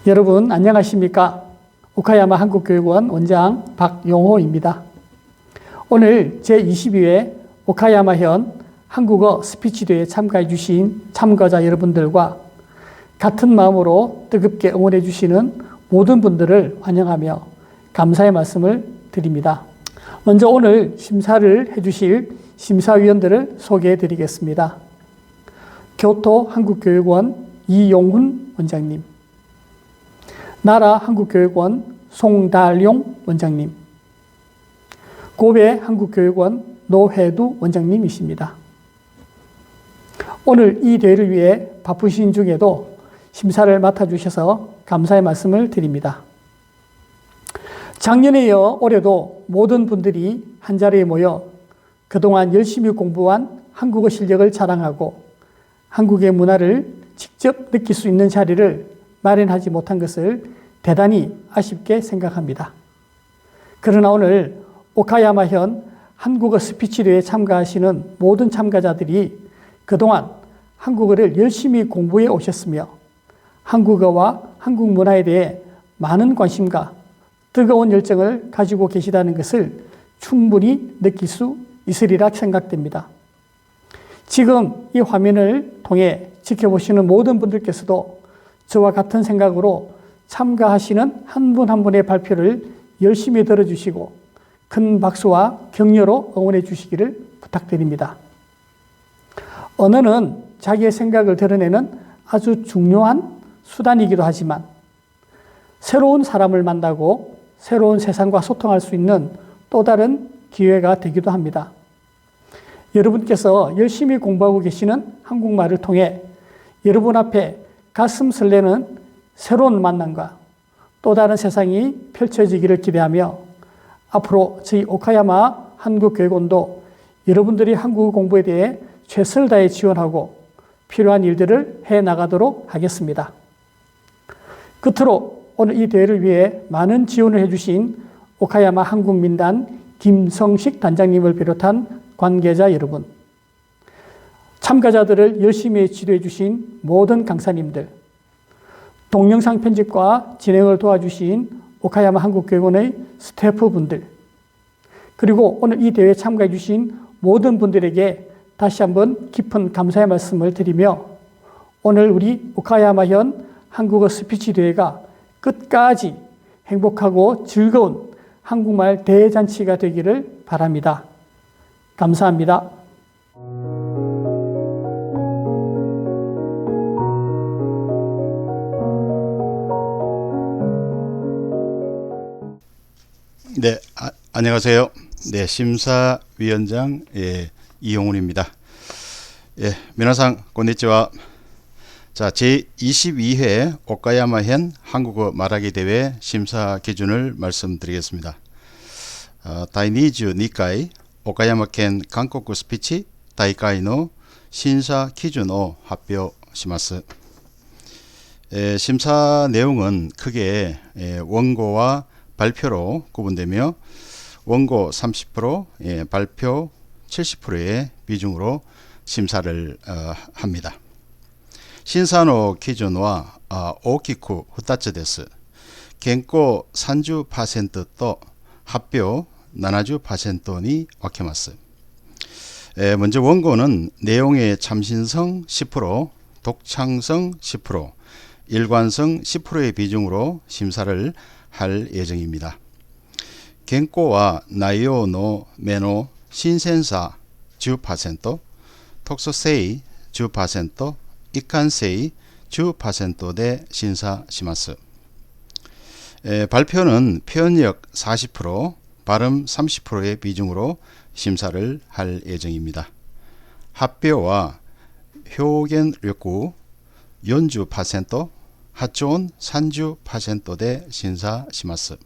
여러분 안녕하십니까? 오카야마 한국교육원 원장 박용호입니다. 오늘 제22회 오카야마현 한국어 스피치대회에 참가해 주신 참가자 여러분들과 같은 마음으로 뜨겁게 응원해 주시는 모든 분들을 환영하며 감사의 말씀을 드립니다. 먼저 오늘 심사를 해 주실 심사위원들을 소개해 드리겠습니다. 교토 한국교육원 이용훈 원장님, 나라 한국교육원 송달용 원장님, 고베 한국교육원 노회두 원장님이십니다. 오늘 이 대회를 위해 바쁘신 중에도 심사를 맡아주셔서 감사의 말씀을 드립니다. 작년에 이어 올해도 모든 분들이 한자리에 모여 그동안 열심히 공부한 한국어 실력을 자랑하고 한국의 문화를 직접 느낄 수 있는 자리를 마련하지 못한 것을 대단히 아쉽게 생각합니다. 그러나 오늘 오카야마현 한국어 스피치대회에 참가하시는 모든 참가자들이 그동안 한국어를 열심히 공부해 오셨으며 한국어와 한국 문화에 대해 많은 관심과 뜨거운 열정을 가지고 계시다는 것을 충분히 느낄 수 있으리라 생각됩니다. 지금 이 화면을 통해 지켜보시는 모든 분들께서도 저와 같은 생각으로 참가하시는 한 분 한 분의 발표를 열심히 들어주시고 큰 박수와 격려로 응원해 주시기를 부탁드립니다. 언어는 자기의 생각을 드러내는 아주 중요한 수단이기도 하지만 새로운 사람을 만나고 새로운 세상과 소통할 수 있는 또 다른 기회가 되기도 합니다. 여러분께서 열심히 공부하고 계시는 한국말을 통해 여러분 앞에 가슴 설레는 새로운 만남과 또 다른 세상이 펼쳐지기를 기대하며 앞으로 저희 오카야마 한국교육원도 여러분들이 한국어 공부에 대해 최선을 다해 지원하고 필요한 일들을 해나가도록 하겠습니다. 끝으로 오늘 이 대회를 위해 많은 지원을 해주신 오카야마 한국민단 김성식 단장님을 비롯한 관계자 여러분, 참가자들을 열심히 지도해 주신 모든 강사님들, 동영상 편집과 진행을 도와주신 오카야마 한국교육원의 스태프분들, 그리고 오늘 이 대회에 참가해 주신 모든 분들에게 다시 한번 깊은 감사의 말씀을 드리며 오늘 우리 오카야마현 한국어 스피치 대회가 끝까지 행복하고 즐거운 한국말 대잔치가 되기를 바랍니다. 감사합니다. 네, 안녕하세요. 네, 심사위원장 이용훈입니다. 미나상 곤니치와. 자, 제22회 오카야마현 한국어 말하기 대회 심사 기준을 말씀드리겠습니다. 第22回 오카야마県 한국어 스피치 大会の 심사 기준を発表します。 심사 내용은 크게 원고와 발표로 구분되며 원고 30%, 발표 70%의 비중으로 심사를 합니다. 審査の基準は大きく2つです。原稿 30% と発表 70%に分けます。 먼저 원고는 내용의 참신성 10%, 독창성 10%, 일관성 10%의 비중으로 심사를 할 예정입니다. 原稿は内容の目の新鮮さ 10%, 독서성 10%, 일관성 10%で 審査します。 발표는 표현력 40%, 발음 30%의 비중으로 심사를 할 예정입니다.発表は 표현력 40%,発音 30%で 審査します。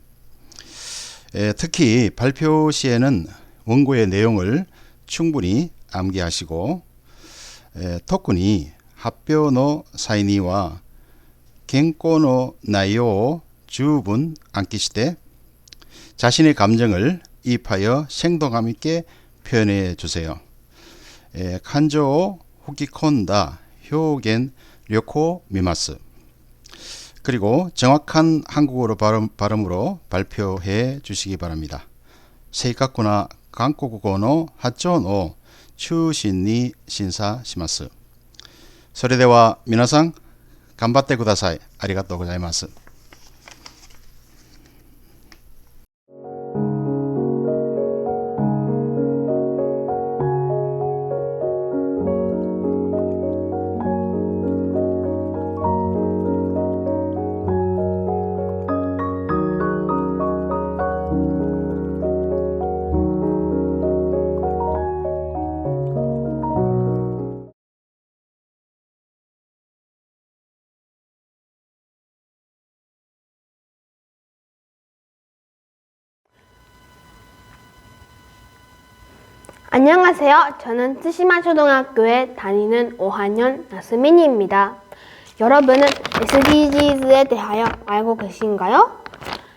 특히 발표 시에는 원고의 내용을 충분히 암기하시고 特に 発表の際には原稿の内容を十分暗記して자신의 감정을 이입하여 생동감 있게 표현해 주세요. 간조を吹き込んだ表現力を見ます。 그리고 정확한 한국어로 발음으로 발표해 주시기 바랍니다. 正確な韓国語の発音を中心に審査します。それでは皆さん頑張ってください。ありがとうございます。안녕하세요. 저는 트시마 초등학교에 다니는 5학년 나스민이입니다. 여러분은 SDGs에 대하여 알고 계신가요?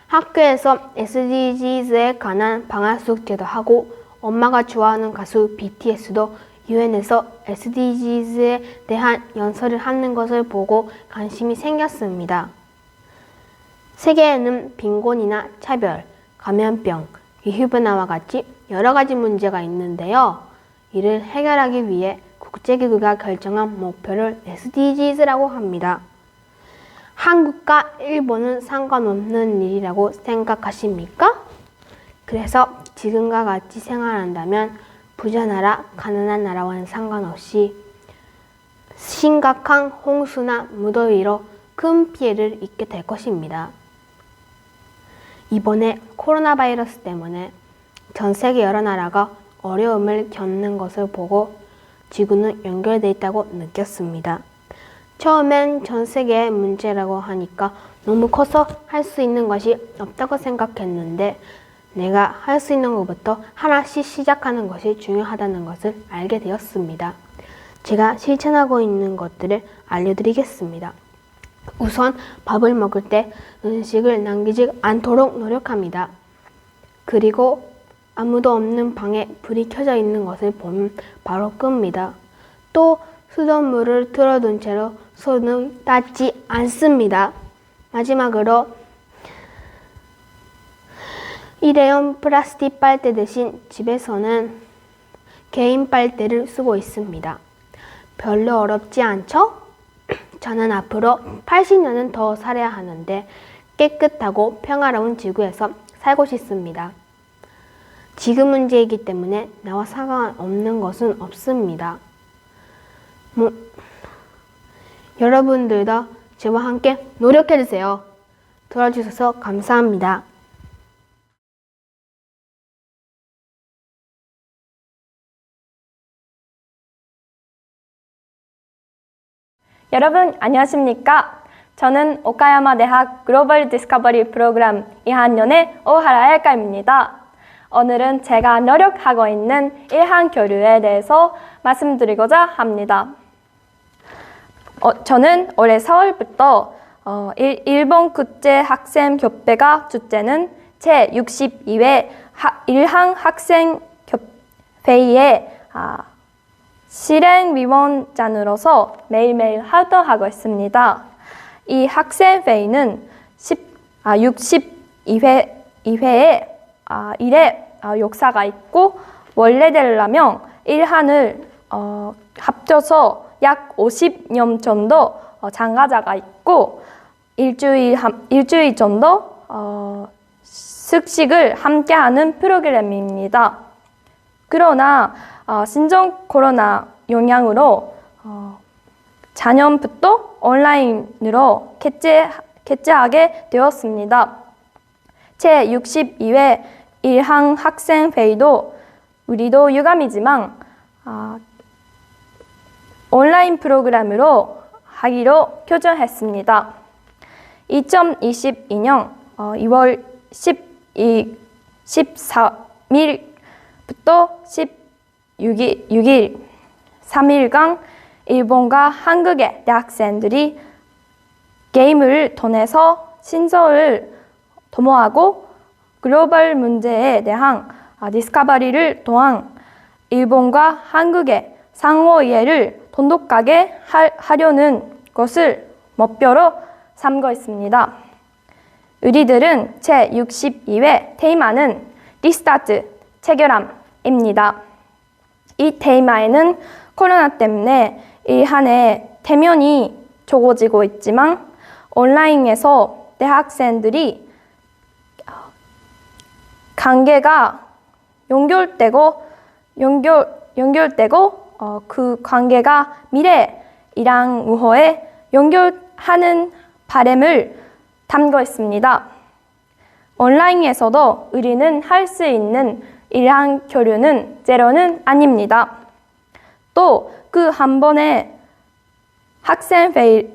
학교에서 SDGs에 관한 방학 숙제도 하고 엄마가 좋아하는 가수 BTS도 UN에서 SDGs에 대한 연설을 하는 것을 보고 관심이 생겼습니다. 세계에는 빈곤이나 차별, 감염병, 기후변화와 같이 여러 가지 문제가 있는데요. 이를 해결하기 위해 국제기구가 결정한 목표를 SDGs라고 합니다. 한국과 일본은 상관없는 일이라고 생각하십니까? 그래서 지금과 같이 생활한다면 부자 나라, 가난한 나라와는 상관없이 심각한 홍수나 무더위로 큰 피해를 입게 될 것입니다. 이번에 코로나 바이러스 때문에 전 세계 여러 나라가 어려움을 겪는 것을 보고 지구는 연결되어 있다고 느꼈습니다. 처음엔 전 세계의 문제라고 하니까 너무 커서 할 수 있는 것이 없다고 생각했는데 내가 할 수 있는 것부터 하나씩 시작하는 것이 중요하다는 것을 알게 되었습니다. 제가 실천하고 있는 것들을 알려드리겠습니다. 우선 밥을 먹을 때 음식을 남기지 않도록 노력합니다. 그리고 아무도 없는 방에 불이 켜져 있는 것을 보면 바로 끕니다. 또 수돗물을 틀어둔 채로 손을 닦지 않습니다. 마지막으로 일회용 플라스틱 빨대 대신 집에서는 개인 빨대를 쓰고 있습니다. 별로 어렵지 않죠? 저는 앞으로 80년은 더 살아야 하는데 깨끗하고 평화로운 지구에서 살고 싶습니다. 지구 문제이기 때문에 나와 상관없는 것은 없습니다. 여러분들도 저와 함께 노력해주세요. 들어주셔서 감사합니다. 여러분 안녕하십니까? 저는 오카야마 대학 글로벌 디스커버리 프로그램 2학년의 오하라 엘카입니다. 오늘은 제가 노력하고 있는 일한 교류에 대해서 말씀드리고자 합니다. 저는 올해 4월부터 일본 국제학생협회가 주최하는 제62회 일한 학생회의에 실행위원장으로서 매일매일 활동하고 있습니다. 이 학생회의는 62회에 일의 역사가 있고 원래대로라면 일한을 합쳐서 약 50년 정도 참가자가 있고 일주일 정도 숙식을 함께하는 프로그램입니다. 그러나 신종 코로나 영향으로 작년부터 온라인으로 개최하게 되었습니다. 제62회 일한 학생회의도 우리도 유감이지만 온라인 프로그램으로 하기로 결정했습니다. 2022년 2월 13일부터 16일 3일간 일본과 한국의 대학생들이 게임을 통해서 신서를 도모하고 글로벌 문제에 대한 디스커버리를 통한 일본과 한국의 상호 이해를 돈독하게 하려는 것을 목표로 참고했습니다. 우리들은 제62회 테이마는 리스타트, 체결함입니다. 이 테이마에는 코로나 때문에 이 한 해 대면이 적어지고 있지만 온라인에서 대학생들이 관계가 연결되고 그 관계가 미래이랑 우호에 연결하는 바람을 담고 있습니다. 온라인에서도 우리는 할 수 있는 이러한 교류는 제로는 아닙니다. 또 그 한 번의 학생회의만으로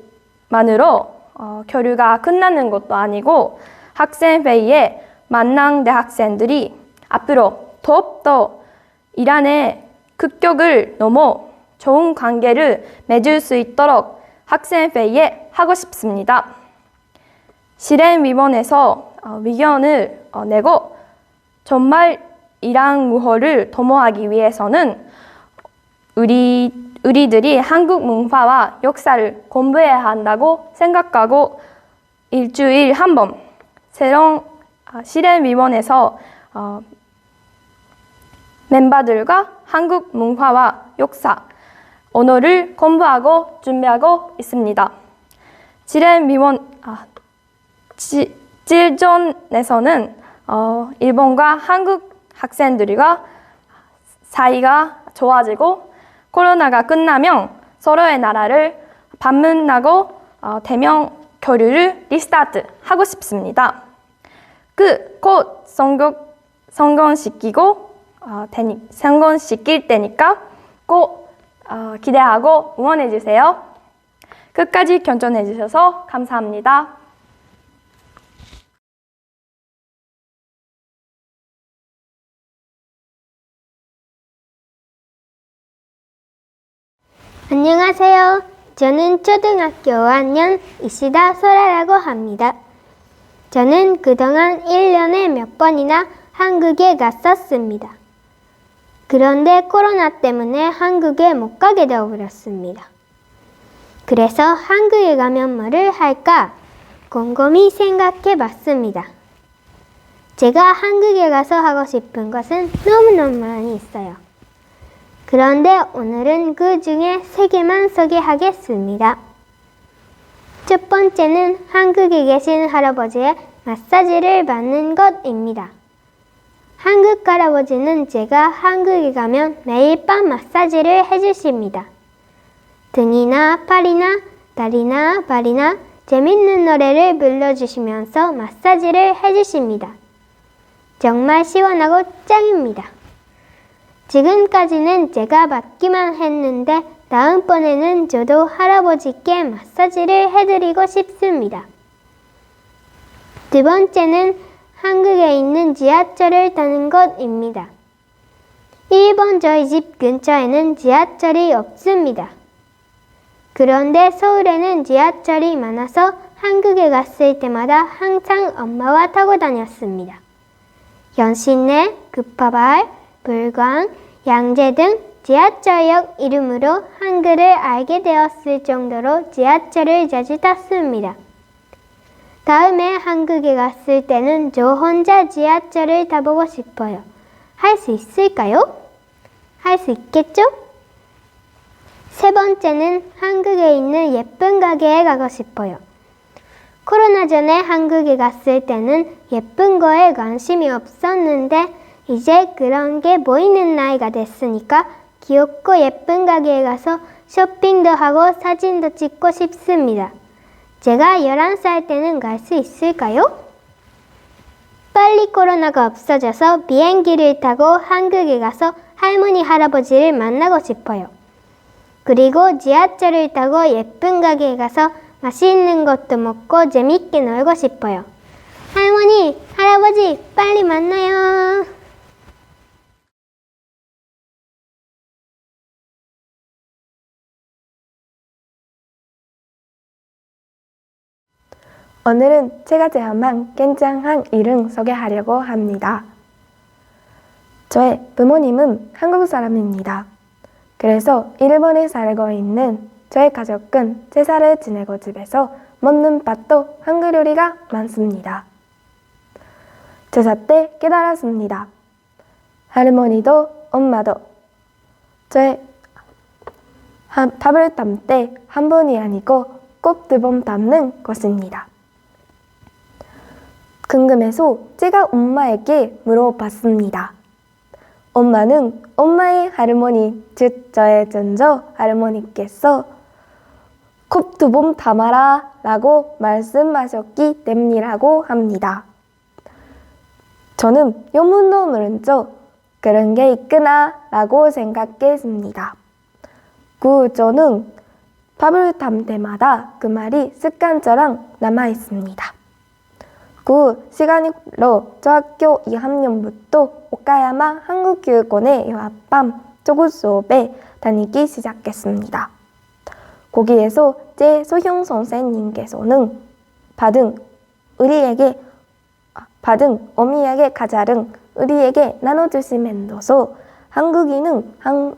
교류가 끝나는 것도 아니고 학생회의에 만난 대학생들이 앞으로 더욱더 이란의 급격을 넘어 좋은 관계를 맺을 수 있도록 학생회의에 하고 싶습니다. 실행위원회에서 의견을 내고 정말 이란 우호를 도모하기 위해서는 우리들이 한국 문화와 역사를 공부해야 한다고 생각하고 일주일에 한 번 새로운 실행위원회에서 멤버들과 한국 문화와 역사, 언어를 공부하고 준비하고 있습니다. 질전에서는 일본과 한국 학생들과 사이가 좋아지고 코로나가 끝나면 서로의 나라를 방문하고 대면 교류를 리스타트 하고 싶습니다. 곧 성공시킬 테니까 꼭 기대하고 응원해 주세요. 끝까지 견전해 주셔서 감사합니다. 안녕하세요. 저는 초등학교 5학년 이시다 소라라고 합니다. 저는 그동안 1년에 몇 번이나 한국에 갔었습니다. 그런데 코로나 때문에 한국에 못 가게 되어버렸습니다. 그래서 한국에 가면 뭐를 할까 곰곰이 생각해 봤습니다. 제가 한국에 가서 하고 싶은 것은 너무너무 많이 있어요. 그런데 오늘은 그 중에 3개만 소개하겠습니다. 첫 번째는 한국에 계신 할아버지의 마사지를 받는 것입니다. 한국 할아버지는 제가 한국에 가면 매일 밤 마사지를 해주십니다. 등이나 팔이나 다리나 발이나 재밌는 노래를 불러주시면서 마사지를 해주십니다. 정말 시원하고 짱입니다. 지금까지는 제가 받기만 했는데 다음번에는 저도 할아버지께 마사지를 해드리고 싶습니다. 두 번째는 한국에 있는 지하철을 타는 것입니다. 일본 저희 집 근처에는 지하철이 없습니다. 그런데 서울에는 지하철이 많아서 한국에 갔을 때마다 항상 엄마와 타고 다녔습니다. 연신내, 급화발, 불광, 양재 등 지하철역 이름으로 한글을 알게 되었을 정도로 지하철을 자주 탔습니다. 다음에 한국에 갔을 때는 저 혼자 지하철을 타보고 싶어요. 할 수 있을까요? 할 수 있겠죠? 세 번째는 한국에 있는 예쁜 가게에 가고 싶어요. 코로나 전에 한국에 갔을 때는 예쁜 거에 관심이 없었는데 이제 그런 게 보이는 나이가 됐으니까 귀엽고 예쁜 가게에 가서 쇼핑도 하고 사진도 찍고 싶습니다. 제가 11살 때는 갈 수 있을까요? 빨리 코로나가 없어져서 비행기를 타고 한국에 가서 할머니, 할아버지를 만나고 싶어요. 그리고 지하철을 타고 예쁜 가게에 가서 맛있는 것도 먹고 재밌게 놀고 싶어요. 할머니, 할아버지, 빨리 만나요. 오늘은 제가 체험한 굉장한 일을 소개하려고 합니다. 저의 부모님은 한국 사람입니다. 그래서 일본에 살고 있는 저의 가족은 제사를 지내고 집에서 먹는 밥도 한국 요리가 많습니다. 제사 때 깨달았습니다. 할머니도 엄마도 저의 밥을 담을 때 한 번이 아니고 꼭 2번 담는 것입니다. 궁금해서 제가 엄마에게 물어봤습니다. 엄마는 엄마의 할머니, 즉 저의 전조 할머니께서 꼭 2번 담아라 라고 말씀하셨기 때문이라고 합니다. 저는 영문도 모른 척 그런 게 있구나 라고 생각했습니다. 저는 밥을 담을 때마다 그 말이 습관처럼 남아있습니다. 시간으로 중학교 2학년부터 오카야마 한국교육원의 여합반 조교 수업에 다니기 시작했습니다. 거기에서 제 소형 선생님께서는 받은 어미에게 과자를 우리에게 나눠주시면서 한국인은 한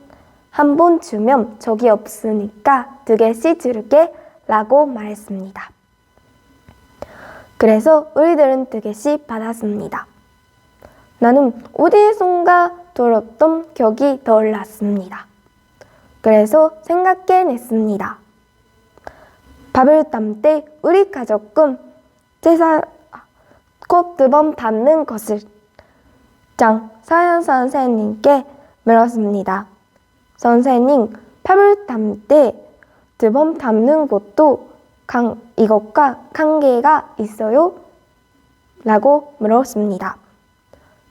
번 주면 적이 없으니까 2개씩 줄게 라고 말했습니다. 그래서 우리들은 2개씩 받았습니다. 나는 어디선가 들었던 기억이 떠올랐습니다. 그래서 생각해냈습니다. 밥을 담을 때 우리 가족은 제사 꼭 2번 담는 것을 장사연 선생님께 물었습니다. 선생님, 밥을 담을 때 2번 담는 것도 이것과 관계가 있어요? 라고 물었습니다.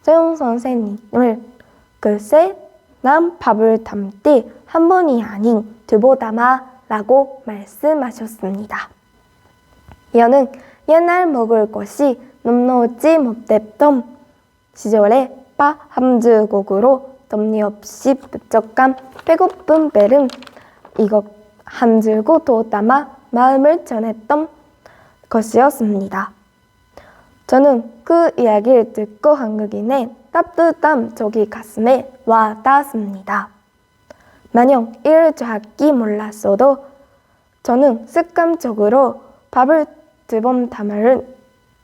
소영 선생님을 글쎄, 난 밥을 담을 때 한 번이 아닌 2번 담아 라고 말씀하셨습니다. 이어는 옛날 먹을 것이 넘어오지 못했던 시절에 밥 한 주걱으로 덤니없이 부족한 배고픈 배를 이것 한 줄고 더 담아 마음을 전했던 것이었습니다. 저는 그 이야기를 듣고 한국인의 따뜻한 적이 가슴에 와 닿았습니다. 만약 이를 정확히 몰랐어도 저는 습관적으로 밥을 2번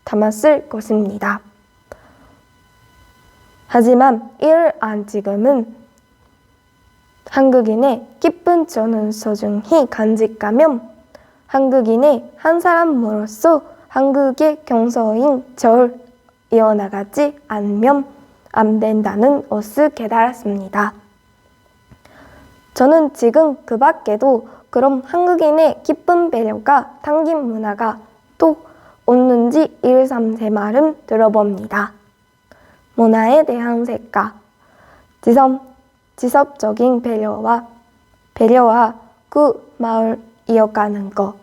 담았을 것입니다. 하지만 이를 안 지금은 한국인의 깊은 저는 소중히 간직하면 한국인의 한 사람으로서 한국의 경서인 저를 이어나가지 않으면 안 된다는 것을 깨달았습니다. 저는 지금 그 밖에도 그럼 한국인의 깊은 배려가 담긴 문화가 또 없는지 1, 3, 세 말은 들어봅니다. 문화에 대한 색깔, 지속적인 배려와 그 마을 이어가는 것.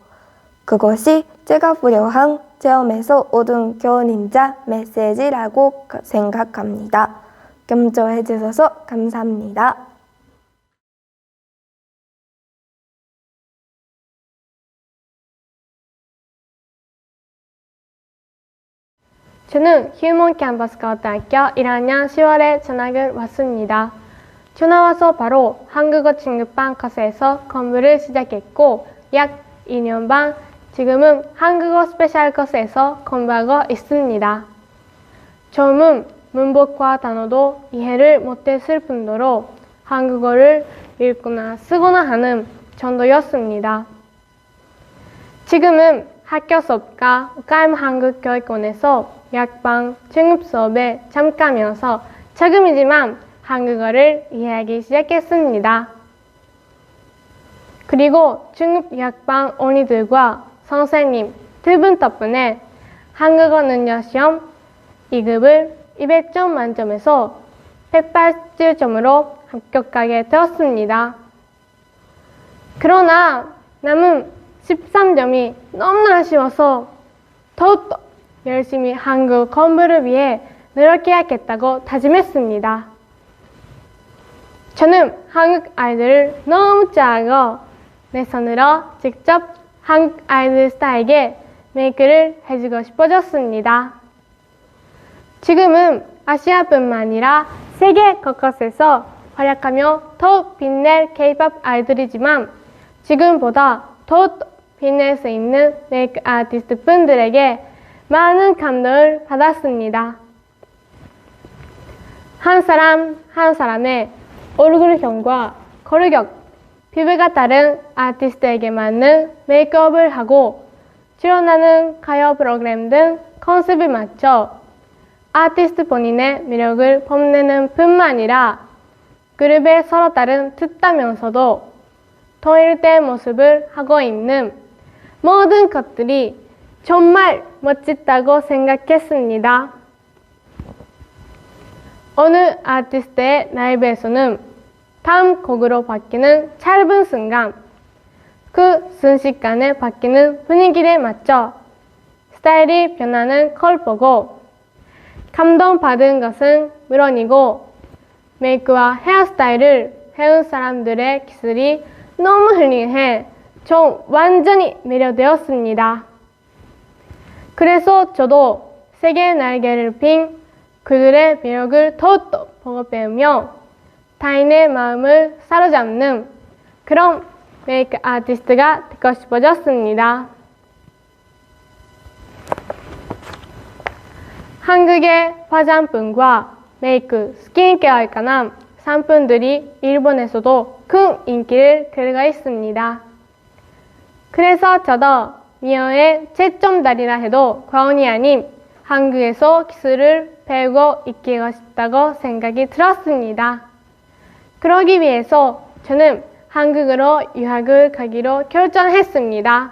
그것이 제가 부여한 체험에서 얻은 교훈인자 메시지라고 생각합니다. 경청해 주셔서 감사합니다. 저는 휴먼 캠퍼스 고등학교 1학년 10월에 전학을 왔습니다. 전화 와서 바로 한국어 중급반 코스에서 공부를 시작했고 약 2년 반 지금은 한국어 스페셜 코스에서 공부하고 있습니다. 처음은 문법과 단어도 이해를 못했을 뿐더러 한국어를 읽거나 쓰거나 하는 정도였습니다. 지금은 학교 수업과 오카야마 한국교육원에서 약반 중급 수업에 참가하면서 조금이지만 한국어를 이해하기 시작했습니다. 그리고 중급 약반 언니들과 선생님 2분 덕분에 한국어 능력 시험 2급을 200점 만점에서 180점으로 합격하게 되었습니다. 그러나 남은 13점이 너무나 아쉬워서 더욱더 열심히 한국 공부를 위해 노력해야겠다고 다짐했습니다. 저는 한국 아이들을 너무 좋아하고 내 손으로 직접 한국 아이들 스타일에 메이크를 해주고 싶어졌습니다. 지금은 아시아뿐만 아니라 세계 곳곳에서 활약하며 더욱 빛낼 K-POP 아이돌이지만 지금보다 더욱 빛낼 수 있는 메이크 아티스트 분들에게 많은 감동을 받았습니다. 한 사람 한 사람의 얼굴형과 거리력, 피부가 다른 아티스트에게 맞는 메이크업을 하고 출연하는 가요 프로그램 등 컨셉에 맞춰 아티스트 본인의 매력을 뽐내는 뿐만 아니라 그룹의 서로 다른 뜻하면서도 통일된 모습을 하고 있는 모든 것들이 정말 멋지다고 생각했습니다. 어느 아티스트의 라이브에서는 다음 곡으로 바뀌는 짧은 순간, 그 순식간에 바뀌는 분위기에 맞춰 스타일이 변하는 걸 보고 감동받은 것은 물론이고 메이크와 헤어스타일을 배운 사람들의 기술이 너무 훌륭해 전 완전히 매료되었습니다. 그래서 저도 세계의 날개를 핀 그들의 매력을 더욱더 보고 배우며 타인의 마음을 사로잡는 그런 메이크 아티스트가 되고 싶어졌습니다. 한국의 화장품과 메이크, 스킨케어에 관한 상품들이 일본에서도 큰 인기를 끌고 있습니다. 그래서 저도 미어의 최첨단이라 해도 과언이 아닌 한국에서 기술을 배우고 익히고 싶다고 생각이 들었습니다. 그러기 위해서 저는 한국으로 유학을 가기로 결정했습니다.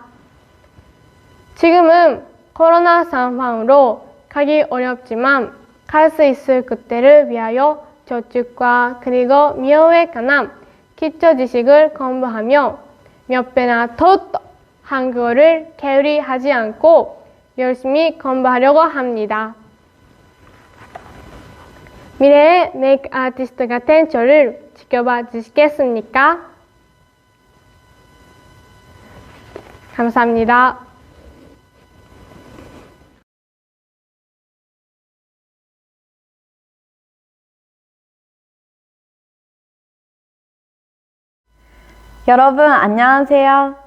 지금은 코로나 상황으로 가기 어렵지만 갈 수 있을 그때를 위하여 저축과 그리고 미어에 관한 기초 지식을 공부하며 몇 배나 더욱더 한국어를 게으리 하지 않고 열심히 공부하려고 합니다. 미래의 메이크 아티스트 같은 저를 지켜봐 주시겠습니까? 감사합니다. 여러분 안녕하세요.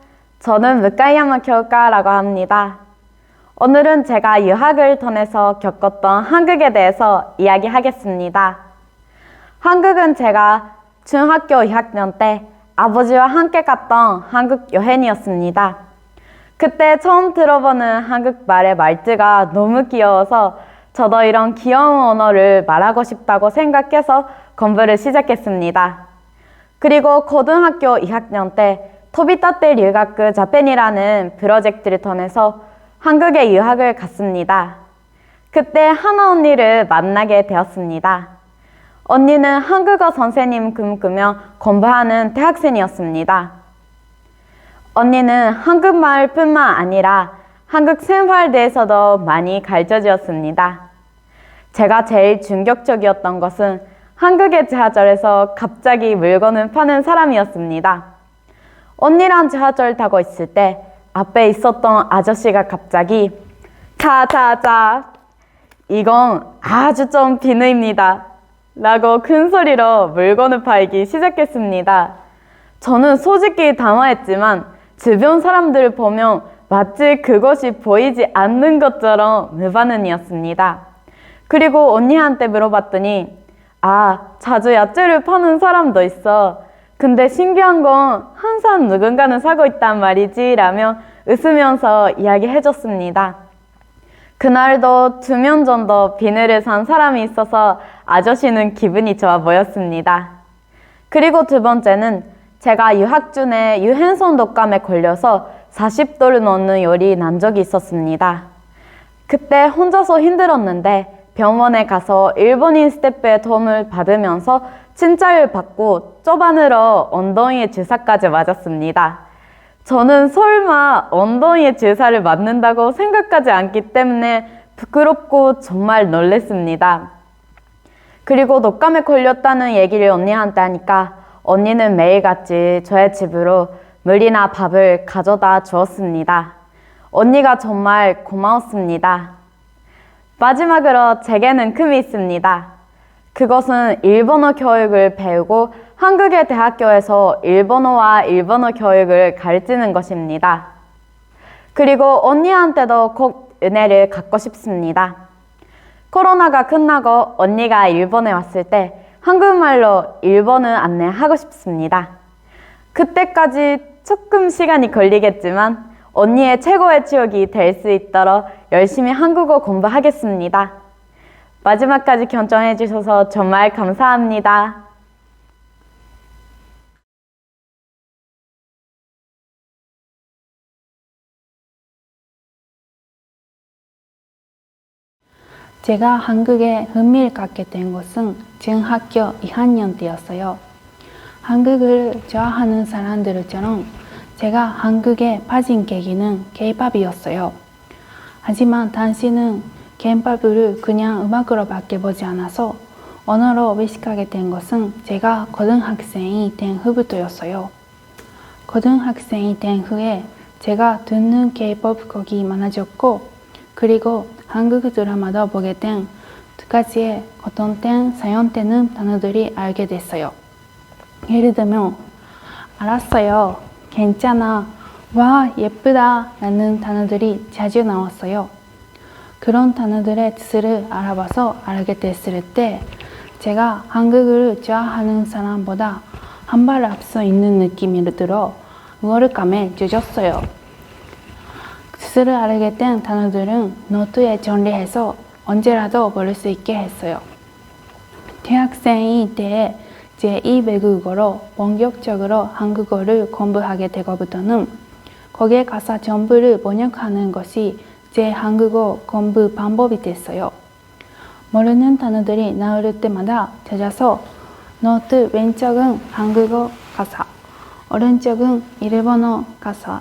저는 무카야마 교과라고 합니다. 오늘은 제가 유학을 통해서 겪었던 한국에 대해서 이야기하겠습니다. 한국은 제가 중학교 2학년 때 아버지와 함께 갔던 한국 여행이었습니다. 그때 처음 들어보는 한국말의 말투가 너무 귀여워서 저도 이런 귀여운 언어를 말하고 싶다고 생각해서 공부를 시작했습니다. 그리고 고등학교 2학년 때 토비타테 류가쿠 자펜이라는 프로젝트를 통해서 한국에 유학을 갔습니다. 그때 하나 언니를 만나게 되었습니다. 언니는 한국어 선생님 꿈꾸며 공부하는 대학생이었습니다. 언니는 한국말뿐만 아니라 한국 생활에 대해서도 많이 가르쳐주었습니다. 제가 제일 충격적이었던 것은 한국의 지하철에서 갑자기 물건을 파는 사람이었습니다. 언니랑 지하철 타고 있을 때 앞에 있었던 아저씨가 갑자기 자자자 이건 아주 좀 비누입니다 라고 큰 소리로 물건을 팔기 시작했습니다. 저는 솔직히 당황했지만 주변 사람들을 보면 마치 그것이 보이지 않는 것처럼 무반응이었습니다. 그리고 언니한테 물어봤더니 자주 야채를 파는 사람도 있어. 근데 신기한 건 항상 누군가는 사고 있단 말이지 라며 웃으면서 이야기해줬습니다. 그날도 2명 정도 비누를 산 사람이 있어서 아저씨는 기분이 좋아 보였습니다. 그리고 두 번째는 제가 유학 중에 유hen성 독감에 걸려서 40도를 넘는 열이 난 적이 있었습니다. 그때 혼자서 힘들었는데 병원에 가서 일본인 스태프의 도움을 받으면서 진찰을 받고 쪼반으로 엉덩이에 주사까지 맞았습니다. 저는 설마 엉덩이에 주사를 맞는다고 생각하지 않기 때문에 부끄럽고 정말 놀랐습니다. 그리고 독감에 걸렸다는 얘기를 언니한테 하니까 언니는 매일같이 저의 집으로 물이나 밥을 가져다 주었습니다. 언니가 정말 고마웠습니다. 마지막으로 제게는 꿈이 있습니다. 그것은 일본어 교육을 배우고 한국의 대학교에서 일본어와 일본어 교육을 가르치는 것입니다. 그리고 언니한테도 꼭 은혜를 갚고 싶습니다. 코로나가 끝나고 언니가 일본에 왔을 때 한국말로 일본어 안내하고 싶습니다. 그때까지 조금 시간이 걸리겠지만 언니의 최고의 추억이 될 수 있도록 열심히 한국어 공부하겠습니다. 마지막까지 경청해 주셔서 정말 감사합니다. 제가 한국에 흥미를 갖게 된 것은 중학교 2학년 때였어요. 한국을 좋아하는 사람들처럼 제가 한국에 빠진 계기는 K-팝이었어요. 하지만 당시는 K-팝을 그냥 음악으로밖에 보지 않아서 언어로 의식하게 된 것은 제가 고등학생이 된 후부터였어요. 고등학생이 된 후에 제가 듣는 K-팝 곡이 많아졌고 그리고 한국 드라마도 보게 된 두 가지의 어떤 땐 사용되는 단어들이 알게 됐어요. 예를 들면 알았어요, 괜찮아, 와 예쁘다 라는 단어들이 자주 나왔어요. 그런 단어들의 뜻을 알아봐서 알게 됐을 때 제가 한국을 좋아하는 사람보다 한 발 앞서 있는 느낌이 들어 우월감에 젖었어요. 뜻을 알게 된 단어들은 노트에 정리해서 언제라도 볼 수 있게 했어요. 대학생이 때 제2 외국어로 본격적으로 한국어를 공부하게 되고부터는 거기에 가사 전부를 번역하는 것이 제 한국어 공부 방법이 됐어요. 모르는 단어들이 나올 때마다 찾아서 노트 왼쪽은 한국어 가사, 오른쪽은 일본어 가사,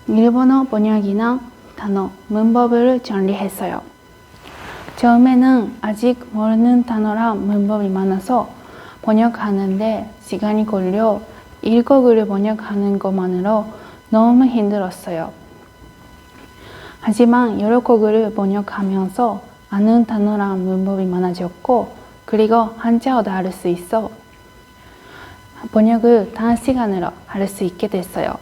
일본어 번역이나 단어, 문법을 정리했어요. 처음에는 아직 모르는 단어랑 문법이 많아서 번역하는데 시간이 걸려 일곡을 번역하는 것만으로 너무 힘들었어요. 하지만 여러 곡을 번역하면서 아는 단어랑 문법이 많아졌고 그리고 한자어도 할 수 있어 번역을 단시간으로 할 수 있게 됐어요.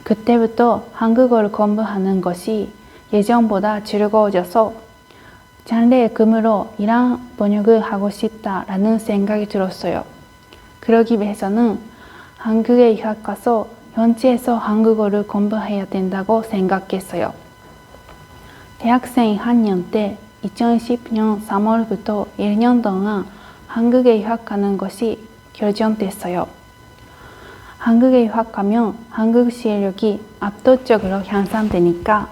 그때부터 한국어를 공부하는 것이 예전보다 즐거워져서 장래의 꿈으로 이런 번역을 하고 싶다라는 생각이 들었어요. 그러기 위해서는 한국에 유학 가서 현지에서 한국어를 공부해야 된다고 생각했어요. 대학생 2학년 때 2010년 3월부터 1년 동안 한국에 유학하는 것이 결정됐어요. 한국에 유학하면 한국 실력이 압도적으로 향상되니까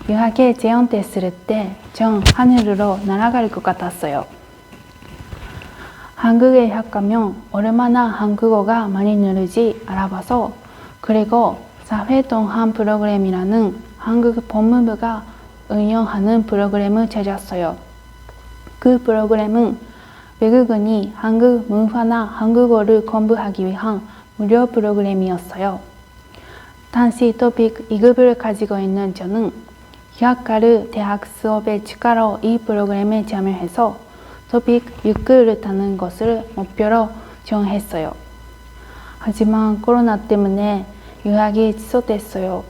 유학에 제안됐을 때 전 하늘으로 날아갈 것 같았어요. 한국에 유학하면 얼마나 한국어가 많이 늘지 알아봐서 그리고 사회동학 프로그램이라는 한국 법무부가 운영하는 프로그램을 찾았어요. 그 프로그램은 외국인이 한국 문화나 한국어를 공부하기 위한 무료 프로그램이었어요. 당시 토픽 2급을 가지고 있는 저는 유학가를 대학 수업의 추가로 이 프로그램에 참여해서 토픽 6급을 타는 것을 목표로 정했어요. 하지만 코로나 때문에 유학이 취소됐어요.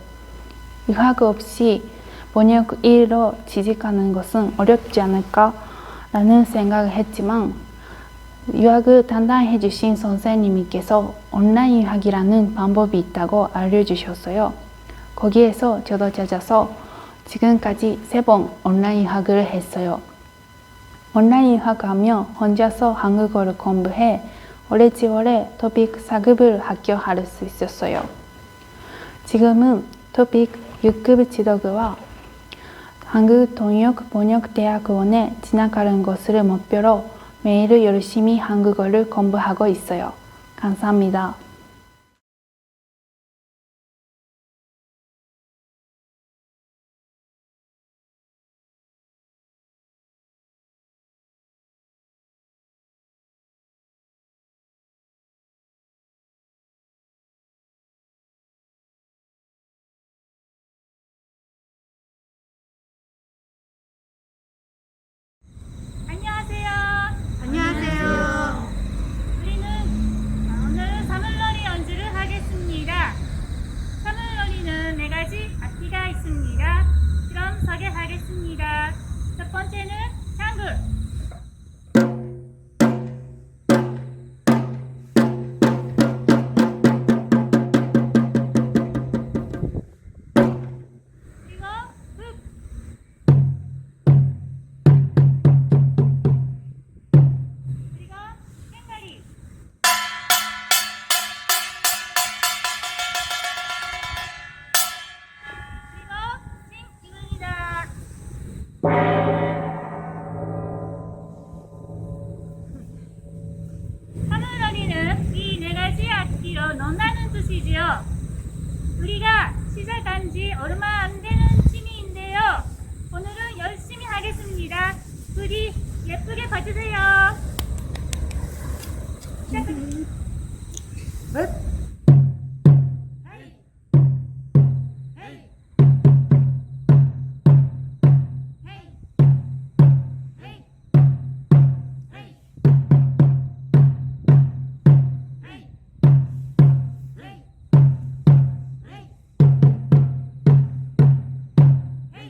유학 없이 번역 일로 취직하는 것은 어렵지 않을까 라는 생각을 했지만 유학을 담당해 주신 선생님께서 온라인 유학이라는 방법이 있다고 알려주셨어요. 거기에서 저도 찾아서 지금까지 3번 온라인 유학을 했어요. 온라인 유학하며 혼자서 한국어를 공부해 오래지월에 토픽 4급을 합격할 수 있었어요. 지금은 토픽 6급 지도교와 한국통역번역대학원에 진학하는 것을 목표로 매일 열심히 한국어를 공부하고 있어요. 감사합니다. 안녕하세요. 우리는 오늘 3월 하겠습니다. 첫 번째는 장구. 그리고 흙. 그리고 꽹과리. 그리고 싱입니다. 사물놀이는 이 네 가지 악기로 논다는 뜻이지요. 우리가 시작한 지 얼마 안 되는 취미인데요. 오늘은 열심히 하겠습니다. 우리 예쁘게 봐주세요. 시작합니다. 헤이. 헤이. 헤이. 헤이. 헤이. 헤이. 헤이. 헤이. 헤이.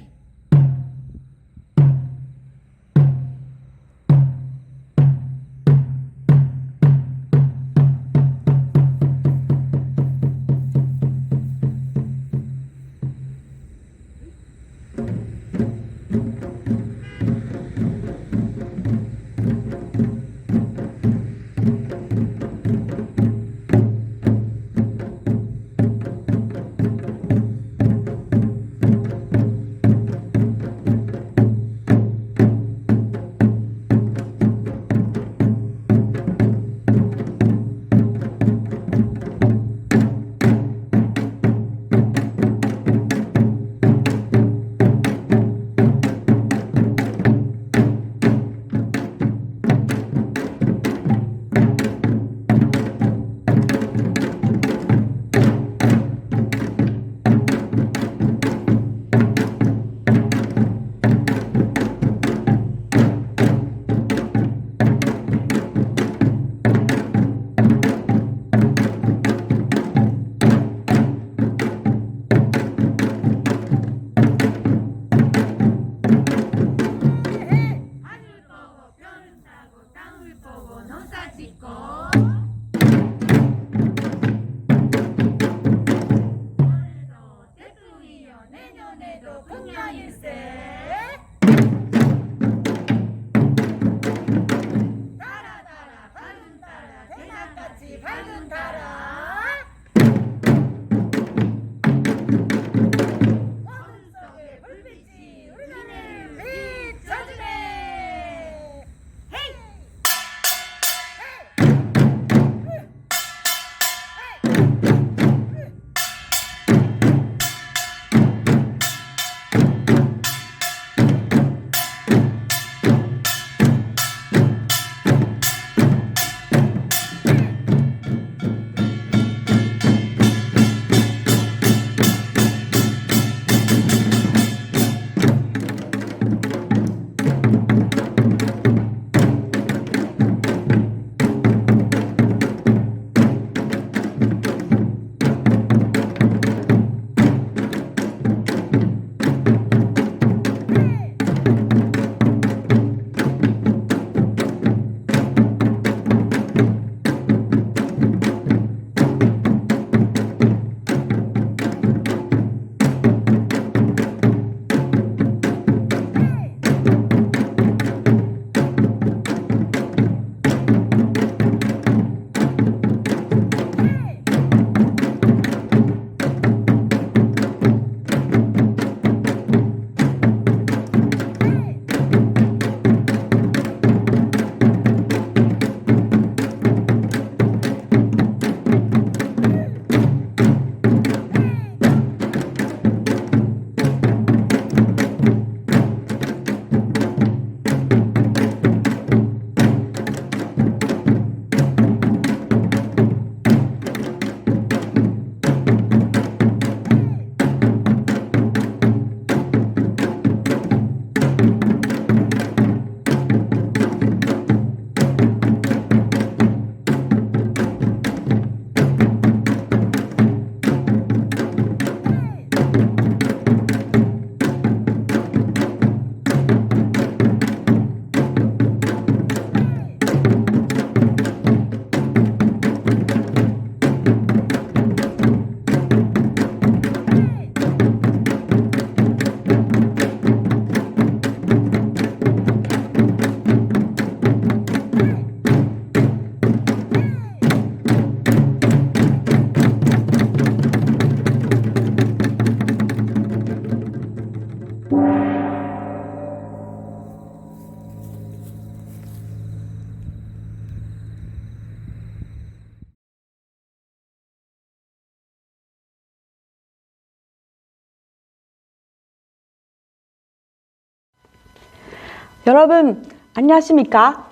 여러분, 안녕하십니까?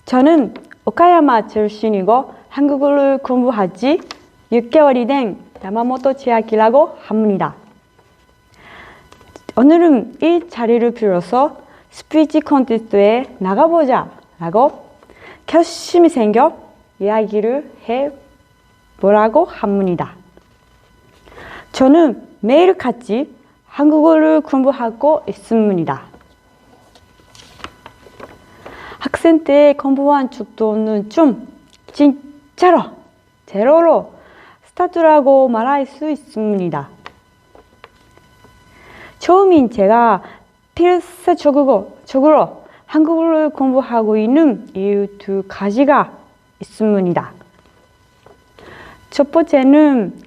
저는 오카야마 출신이고 한국어를 공부한 지 6개월이 된 야마모토 치아키라고 합니다. 오늘은 이 자리를 빌어서 스피치 콘테스트에 나가보자 라고 결심이 생겨 이야기를 해보라고 합니다. 저는 매일같이 한국어를 공부하고 있습니다. 학생 때 공부한 죽도는 좀 진짜로 제로로 스타트라고 말할 수 있습니다. 처음인 제가 필사적으로 한국어를 공부하고 있는 이유 두 가지가 있습니다. 첫 번째는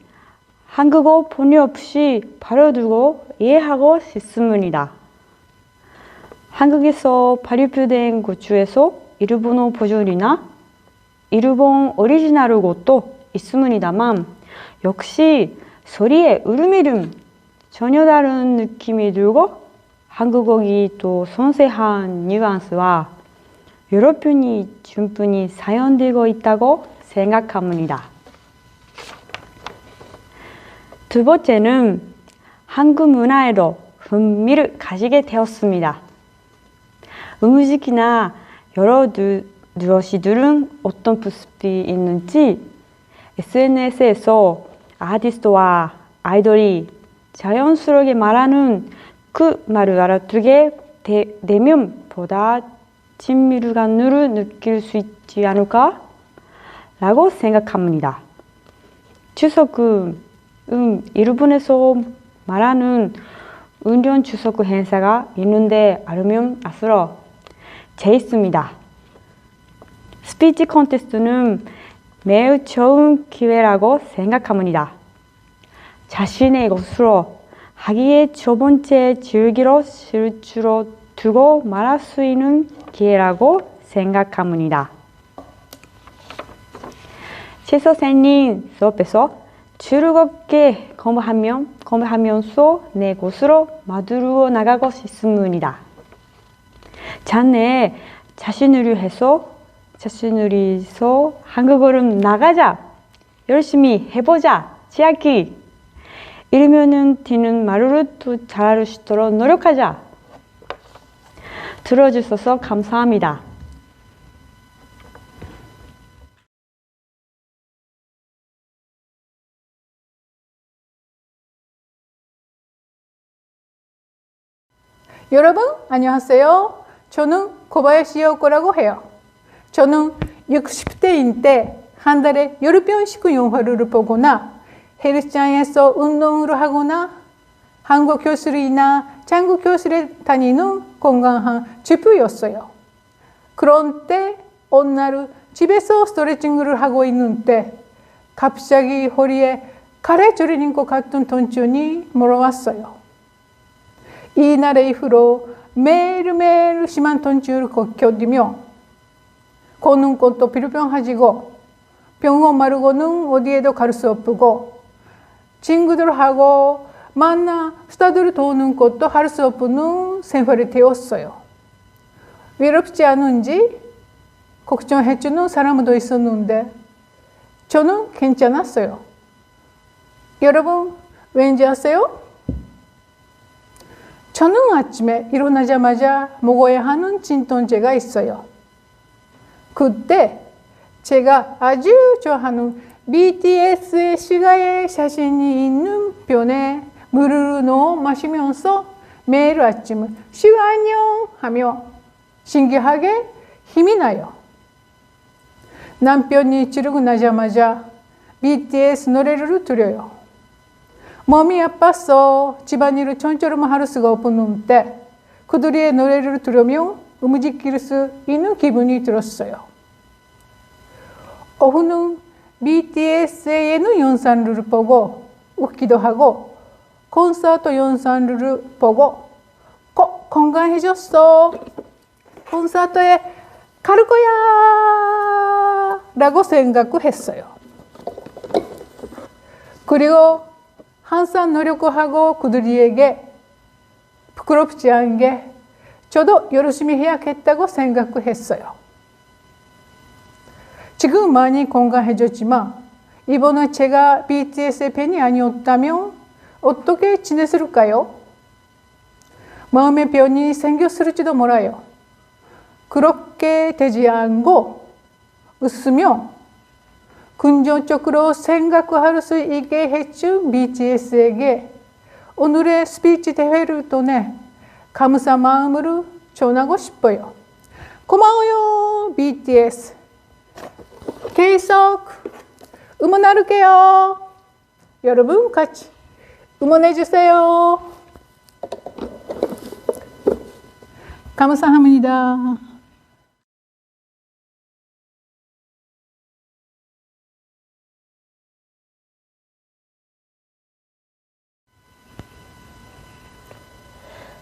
한국어 번역 없이 바로 두고 이해하고 싶습니다. 한국에서 발표된 것 중에서 일본어 버전이나 일본 오리지널 것도 있습니다만 역시 소리의 울음이름 전혀 다른 느낌이 들고 한국어기 또 섬세한 뉘앙스와 여러 편이 충분히 사용되고 있다고 생각합니다. 두 번째는 한국 문화에도 흥미를 가지게 되었습니다. 음식이나 여러 누러시들은 어떤 모습이 있는지 SNS에서 아티스트와 아이돌이 자연스럽게 말하는 그 말을 알아두게 되면 보다 친밀감을 느낄 수 있지 않을까? 라고 생각합니다. 추석은 일본에서 말하는 운전 추석 행사가 있는데 알면 알수록 재밌습니다. 스피치 콘테스트는 매우 좋은 기회라고 생각합니다. 자신의 것으로 하기에 첫 번째 즐기로 실주로 두고 말할 수 있는 기회라고 생각합니다. 최 선생님 수업에서 즐겁게 공부하면서 내 곳으로 만들어 나가고 싶습니다. 자네 자신을 위해서 한국어를 나가자, 열심히 해보자, 치아키. 이러면은 뒤는 말을 또 잘할 수 있도록 노력하자. 들어주셔서 감사합니다. 여러분 안녕하세요. 저는 고바야시 요코라고 해요. 저는 60대인 때 한 달에 10번씩 영화를 보거나 헬스장에서 운동을 하거나 한국 교실이나 장구 교실에 다니는 건강한 주부였어요. 그런데 어느 날 집에서 스트레칭을 하고 있는데 갑자기 허리에 칼에 저리는 것 같은 통증이 몰아왔어요. 이날 이후로 매일매일 심한 통증을 겪으며 걷는 것도 불편해지고 병원 말고는 어디에도 갈 수 없고 친구들하고 만나 수다를 도는 것도 할 수 없는 생활이 되었어요. 외롭지 않은지 걱정해주는 사람도 있었는데 저는 괜찮았어요. 여러분 왠지 아세요? 저는 아침에 일어나자마자 먹어야 하는 진통제가 있어요. 그때 제가 아주 좋아하는 BTS의 시가의 사진이 있는 병에 물을 넣어 마시면서 매일 아침 시가 안녕 하며 신기하게 힘이 나요. 남편이 지르고 나자마자 BTS 노래를 들어요. 몸이 아파서 집안일을 전처럼 할 수가 없는데 그들의 노래를 들으며 움직일 수 있는 기분이 들었어요. 오후는 BTS의 영상을 보고 웃기도 하고 콘서트 영상을 보고 꼭 건강해졌어. 콘서트에 갈 거야 라고 생각했어요. 그리고 항상 노력하고 그들에게 부끄럽지 않게 저도 열심히 해야겠다고 생각했어요. 지금 많이 건강해졌지만 이번에 제가 BTS의 팬이 아니었다면 어떻게 지냈을까요? 마음의 변이 생겼을지도 몰라요. 그렇게 되지 않고 웃으며 긍정적으로 생각할 수 있게 해준 BTS에게 오늘의 스피치 대회를 통해 감사 마음으로 전하고 싶어요. 고마워요, BTS. 계속 응원할게요. 여러분 같이 응원해주세요. 감사합니다.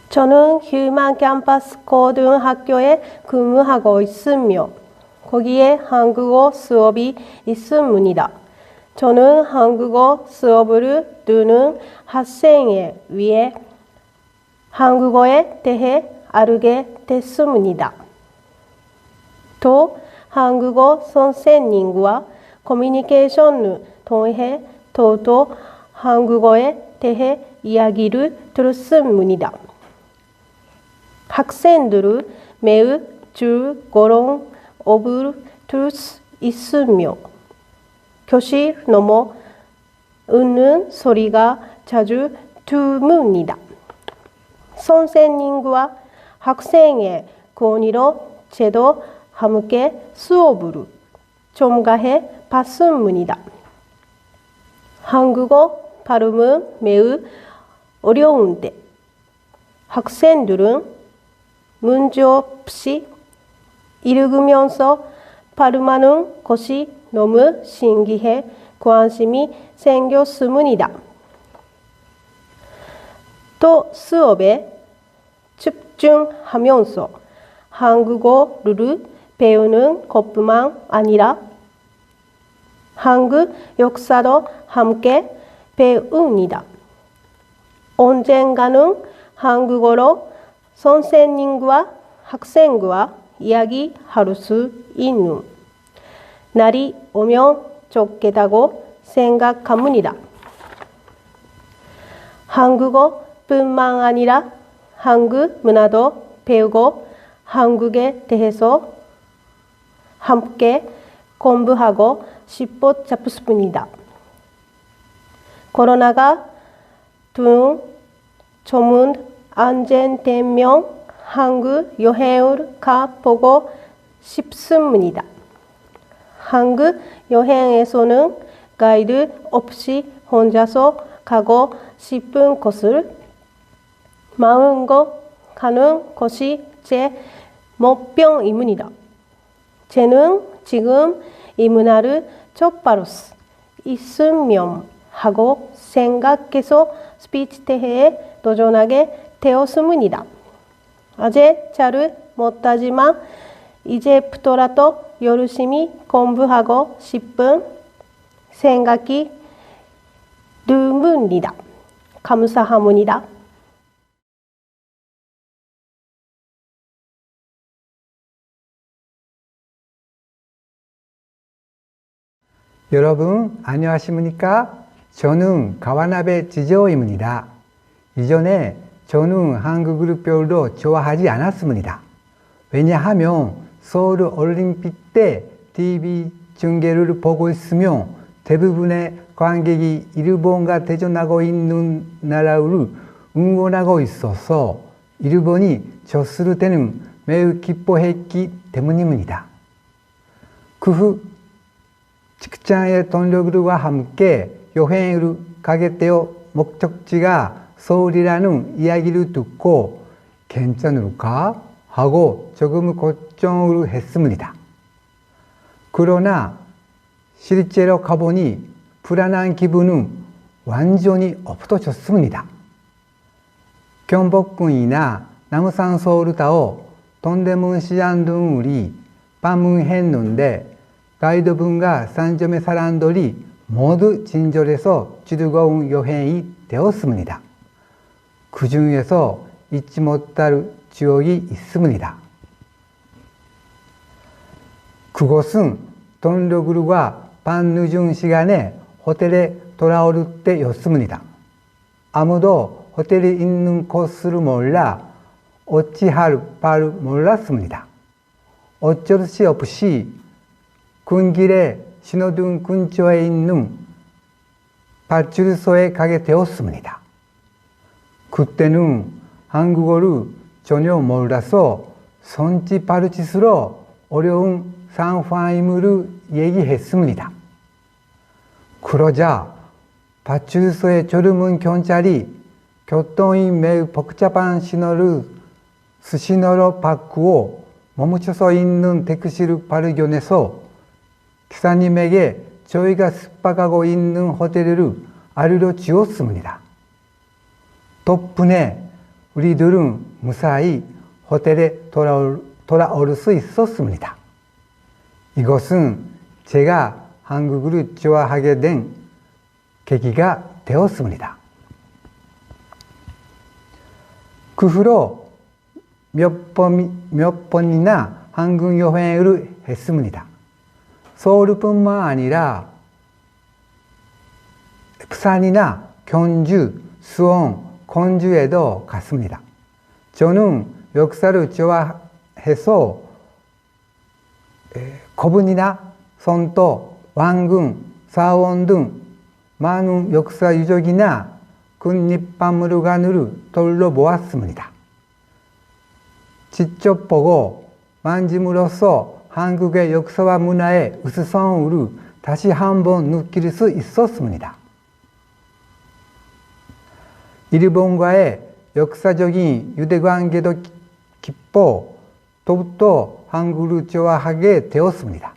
저는 휴먼 캠퍼스 고등학교에 근무하고 있으며 거기에 한국어 수업이 있습니다. 저는 한국어 수업을 듣는 학생에 위해 한국어에 대해 알게 됐습니다. 또 한국어 선생님과 커뮤니케이션을 통해 더더 한국어에 대해 이야기를 들었습니다. 학생들은 매우 즐거움을 들 수 있으며 교실 넘어 웃는 소리가 자주 들립니다. 선생님과 학생의 권위로 저도 함께 수업을 참가해 봤습니다. 한국어 발음은 매우 어려운데 학생들은 문제 없이 읽으면서 발음하는 것이 너무 신기해 관심이 생겼습니다. 또 수업에 집중하면서 한국어를 배우는 것뿐만 아니라 한국 역사도 함께 배웁니다. 언젠가는 한국어로 선생님과 학생과 이야기할 수 있는 날이 오면 좋겠다고 생각합니다. 한국어뿐만 아니라 한국 문화도 배우고 한국에 대해서 함께 공부하고 싶습니다. 코로나가 좀 안전되면 한국 여행을 가보고 싶습니다. 한국 여행에서는 가이드 없이 혼자서 가고 싶은 곳을 마음껏 가는 것이 제 목표입니다. 저는 지금 이 문화를 접할 수 있으면 하고 생각해서 스피치 대회에 도전하게 되었습니다. 아직 잘 못하지만 이제부터라도 열심히 공부하고 싶은 생각이 듭니다. 감사합니다. 여러분 안녕하십니까? 저는 가와나베 지조입니다. 이전에 저는 한국을 별로 좋아하지 않았습니다. 왜냐하면 서울 올림픽 때 TV 중계를 보고 있으면 대부분의 관객이 일본과 대전하고 있는 나라를 응원하고 있어서 일본이 졌을 때는 매우 기뻐했기 때문입니다. 그 후 직장의 동료들과 함께 여행을 가게 되어 목적지가 서울이라는 이야기를 듣고 괜찮을까 하고 조금 걱정을 했습니다. 그러나 실제로 가보니 불안한 기분은 완전히 없어졌습니다. 경복궁이나 남산 서울타워, 동대문 시장 등을 방문했는데 가이드분과 산점의 사람들이 모두 친절해서 즐거운 여행이 되었습니다. 그 중에서 잊지 못할 지역이 있습니다. 그것은 동료들과 밤 늦은 시간에 호텔에 돌아올 때였습니다. 아무도 호텔에 있는 곳을 몰라 어찌할 바를 몰랐습니다. 어쩔 수 없이 군길에 신호등 근처에 있는 파출소에 가게 되었습니다. 그때는 한국어를 전혀 몰라서 손짓 발짓으로 어려운 상황임을 얘기했습니다. 그러자 파출소의 젊은 경찰이 교통이 매우 복잡한 신호를 수신호로 바꾸어 멈춰서 있는 택시를 발견해서 기사님에게 저희가 숙박하고 있는 호텔을 알려 주었습니다. 덕분에 우리들은 무사히 호텔에 돌아올 수 있었습니다. 이것은 제가 한국을 좋아하게 된 계기가 되었습니다. 그 후로 몇 번이나 한국 여행을 했습니다. 서울뿐만 아니라 부산이나 경주, 수원, 건주에도 갔습니다. 저는 역사를 좋아해서 고분이나 성도, 왕궁, 사원 등 많은 역사 유적이나 국립박물관을 둘러보았습니다. 직접 보고 만짐으로써 한국의 역사와 문화의 우수성을 다시 한번 느낄 수 있었습니다. 일본과의 역사적인 유대관계도 깊어 더욱더 한국을 좋아하게 되었습니다.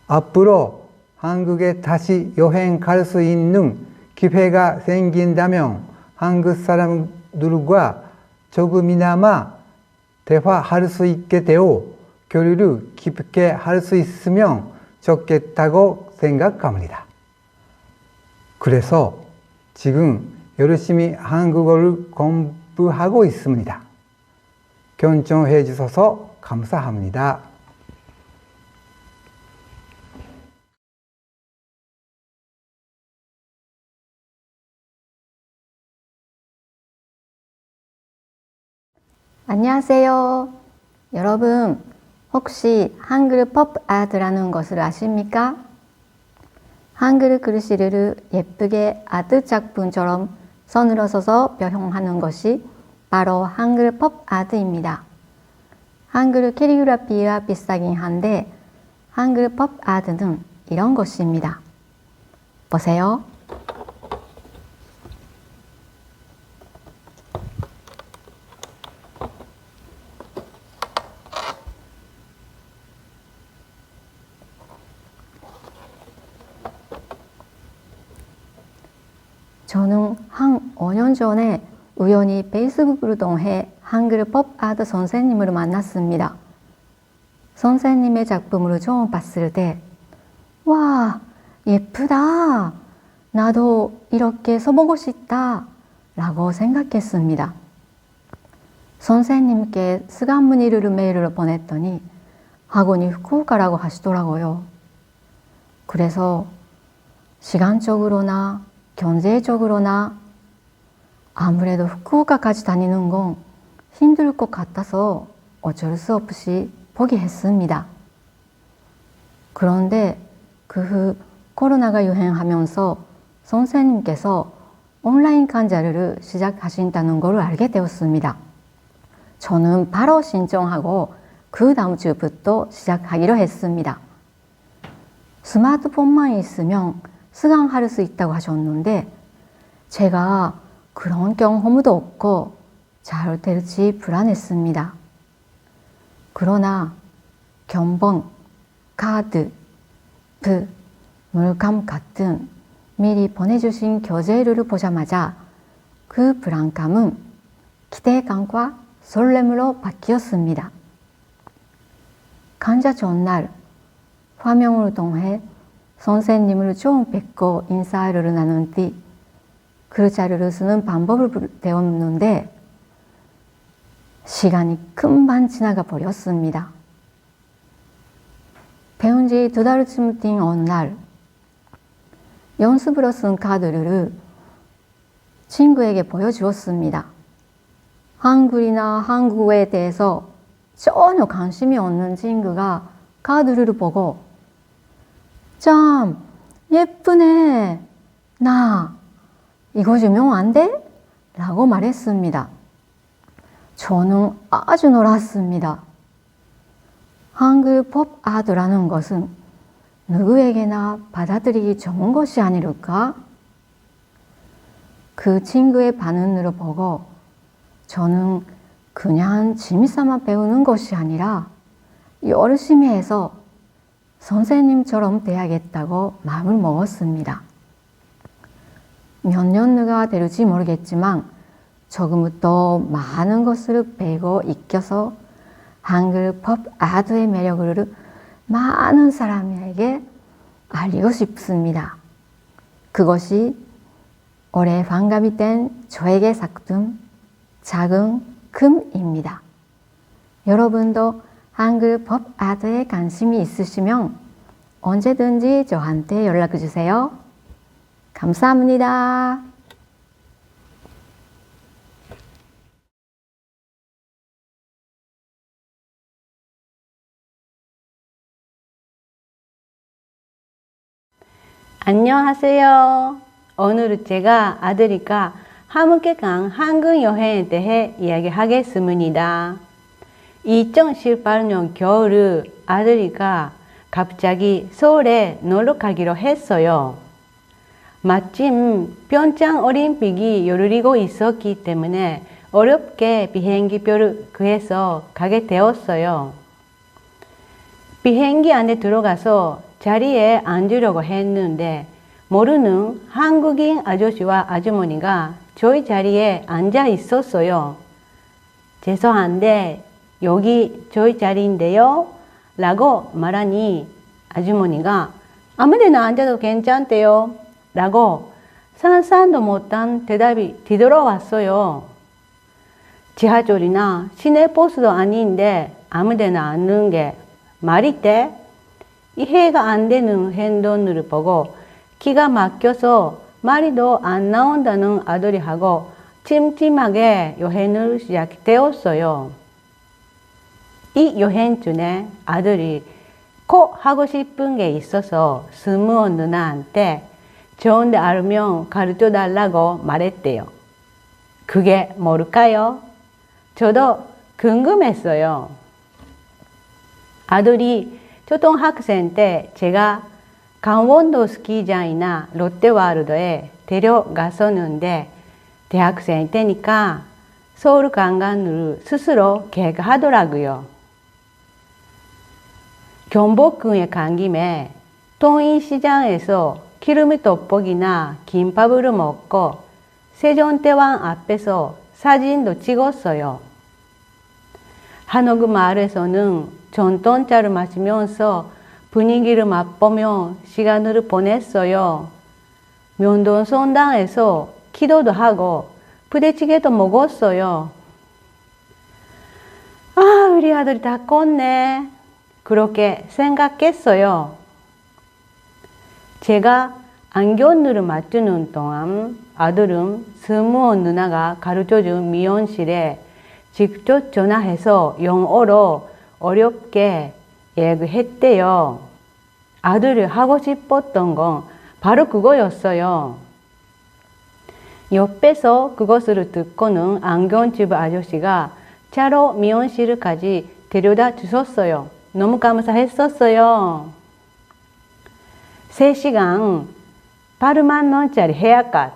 앞으로 한국에 다시 여행 갈 수 있는 기회가 생긴다면 한국 사람들과 조금이나마 대화할 수 있게 되어 교류를 깊게 할 수 있으면 좋겠다고 생각합니다. 그래서 지금 열심히 한국어를 공부하고 있습니다. 경청해 주셔서 감사합니다. 안녕하세요. 여러분, 혹시 한글 팝 아트라는 것을 아십니까? 한글 글씨를 예쁘게 아트 작품처럼 선으로 써서 표현하는 것이 바로 한글 팝 아트입니다. 한글 캘리그라피와 비슷하긴 한데 한글 팝 아트는 이런 것입니다. 보세요. 저는 한 5년 전에 우연히 페이스북을 통해 한글 팝 아트 선생님을 만났습니다. 선생님의 작품을 처음 봤을 때, 와, 예쁘다. 나도 이렇게 써보고 싶다. 라고 생각했습니다. 선생님께 시간 문의를 메일을 보냈더니 학원이 후쿠오카라고 하시더라고요. 그래서 시간적으로나 경제적으로나 아무래도 후쿠오카까지 다니는 건 힘들 것 같아서 어쩔 수 없이 포기했습니다. 그런데 그 후 코로나가 유행하면서 선생님께서 온라인 강좌를 시작하신다는 걸 알게 되었습니다. 저는 바로 신청하고 그 다음 주부터 시작하기로 했습니다. 스마트폰만 있으면 수강할 수 있다고 하셨는데 제가 그런 경험도 없고 잘 될지 불안했습니다. 그러나 견본, 카드, 물감 같은 미리 보내주신 교재를 보자마자 그 불안감은 기대감과 설렘으로 바뀌었습니다. 강좌 전날 화면을 통해 선생님을 처음 뵙고 인사를 나눈 뒤 글자를 쓰는 방법을 배웠는데 시간이 금방 지나가 버렸습니다. 배운 지 2달쯤 뛴 어느 날 연습으로 쓴 카드를 친구에게 보여주었습니다. 한글이나 한국어에 대해서 전혀 관심이 없는 친구가 카드를 보고 참 예쁘네. 나 이거 주면 안 돼? 라고 말했습니다. 저는 아주 놀랐습니다. 한글 팝 아트라는 것은 누구에게나 받아들이기 좋은 것이 아니랄까? 그 친구의 반응을 보고 저는 그냥 재미삼아 배우는 것이 아니라 열심히 해서 선생님처럼 돼야겠다고 마음을 먹었습니다. 몇 년후가 될지 모르겠지만 조금 더 많은 것을 배우고 익혀서 한글 팝 아트의 매력을 많은 사람에게 알리고 싶습니다. 그것이 올해 반갑이 된 저에게 삭든 작은 금입니다. 여러분도 한글 팝 아트에 관심이 있으시면 언제든지 저한테 연락 주세요. 감사합니다. 안녕하세요. 오늘 제가 아들이가 함께 간 한국 여행에 대해 이야기하겠습니다. 2018년 겨울 아들이가 갑자기 서울에 놀러 가기로 했어요. 마침 평창 올림픽이 열리고 있었기 때문에 어렵게 비행기표를 구해서 가게 되었어요. 비행기 안에 들어가서 자리에 앉으려고 했는데 모르는 한국인 아저씨와 아주머니가 저희 자리에 앉아 있었어요. 죄송한데 여기 저희 자리인데요? 라고 말하니 아주머니가 아무데나 앉아도 괜찮대요. 라고 상상도 못한 대답이 뒤돌아왔어요. 지하철이나 시내버스도 아닌데 아무데나 앉는 게 말이 돼? 이해가 안 되는 행동을 보고 기가 막혀서 말이 더 안 나온다는 아들이하고 찜찜하게 여행을 시작되었어요. 이 여행 중에 아들이 꼭 하고 싶은 게 있어서 스무원 누나한테 좋은데 알면 가르쳐 달라고 말했대요. 그게 뭘까요? 저도 궁금했어요. 아들이 초등학생 때 제가 강원도 스키장이나 롯데월드에 데려갔었는데 대학생 때니까 서울 관광을 스스로 계획하더라고요. 경복궁에 간 김에 통인시장에서 기름 떡볶이나 김밥을 먹고 세종대왕 앞에서 사진도 찍었어요. 한옥 마을에서는 전통차를 마시면서 분위기를 맛보며 시간을 보냈어요. 명동 성당에서 기도도 하고 부대찌개도 먹었어요. 아, 우리 아들이 다 컸네. 그렇게 생각했어요. 제가 안경을 맞추는 동안 아들은 스무원 누나가 가르쳐준 미용실에 직접 전화해서 영어로 어렵게 얘기했대요. 아들이 하고 싶었던 건 바로 그거였어요. 옆에서 그것을 듣고는 안경집 아저씨가 차로 미용실까지 데려다 주셨어요. 너무 감사했었어요. 3시간 8만 원짜리 헤어컷.